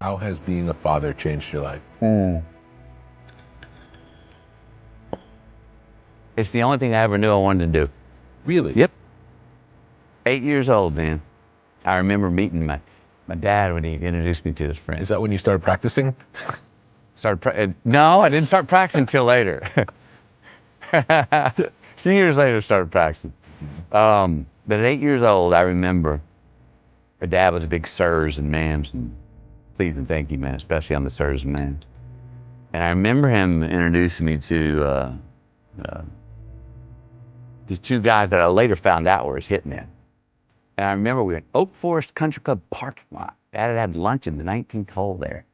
How has being a father changed your life? It's the only thing I ever knew I wanted to do. Really? Yep. 8 years old, man. I remember meeting my dad when he introduced me to his friend. Is that when you started practicing? No, I didn't start practicing until later. A few years later, started practicing. But at 8 years old, I remember my dad was a big sirs and ma'ams and please and thank you, man, especially on the sirs and ma'ams. And I remember him introducing me to these two guys that I later found out were his hitmen. And I remember we were in Oak Forest Country Club parking lot. Dad had lunch in the 19th hole there.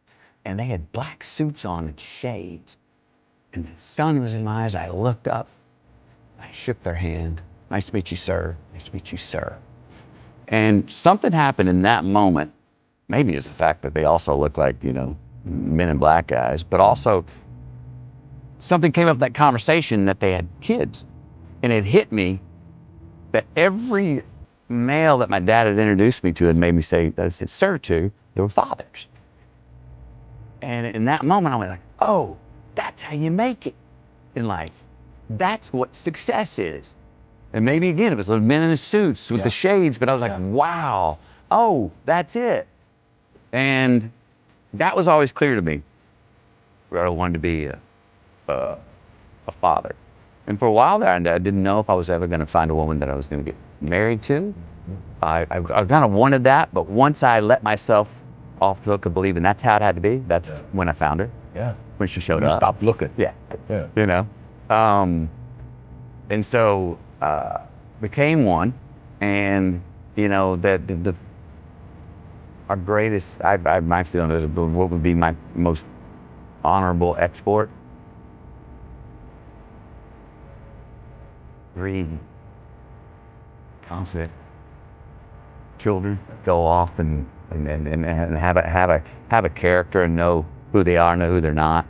And they had black suits on and shades. And the sun was in my eyes. I looked up. I shook their hand. Nice to meet you, sir. Nice to meet you, sir. And something happened in that moment. Maybe it's the fact that they also look like, men in black guys, but also something came up in that conversation that they had kids. And it hit me that every male that my dad had introduced me to had made me say that I said sir to, they were fathers. And in that moment, I went like, oh, that's how you make it in life. That's what success is. And maybe again, it was the men in the suits with the shades, but I was like, wow, oh, that's it. And that was always clear to me, where I wanted to be a father. And for a while there, I didn't know if I was ever going to find a woman that I was going to get married to. I kind of wanted that, but once I let myself off the hook of believing that's how it had to be, that's when I found her. Yeah. When she showed You up. stopped looking. Yeah. Yeah. And so became one, and our greatest, my feeling is what would be my most honorable export. 3 confident children go off and have a character and know who they are, know who they're not.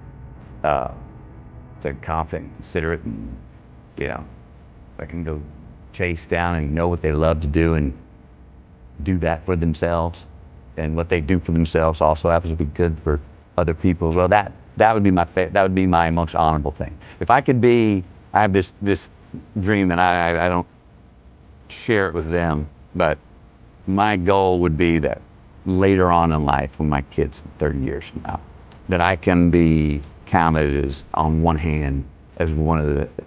They're confident, considerate, and they can go chase down and know what they love to do and do that for themselves. And what they do for themselves also happens to be good for other people. Well, that would be that would be my most honorable thing. If I could be, I have this dream, and I don't share it with them, but my goal would be that later on in life, when my kids 30 years from now, that I can be counted as, on one hand, as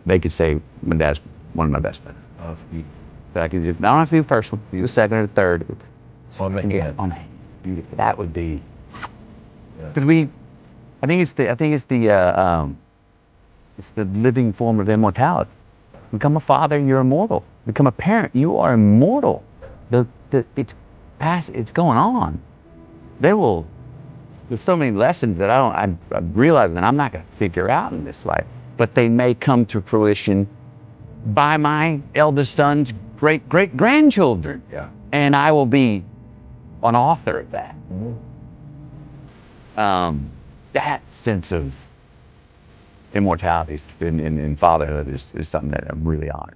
they could say my dad's one of my best friends. Oh, that's beautiful. That I could just, I don't have to be the first one, be the second or the third. On the hand. On the hand. That would be, Yeah. because I think it's the living form of immortality. Become a father, you're immortal. Become a parent, you are immortal. It's going on. There's so many lessons that I realize that I'm not going to figure out in this life, but they may come to fruition by my eldest son's great-great-grandchildren. Yeah. And I will be an author of that. That sense of immortality in fatherhood is something that I'm really honored.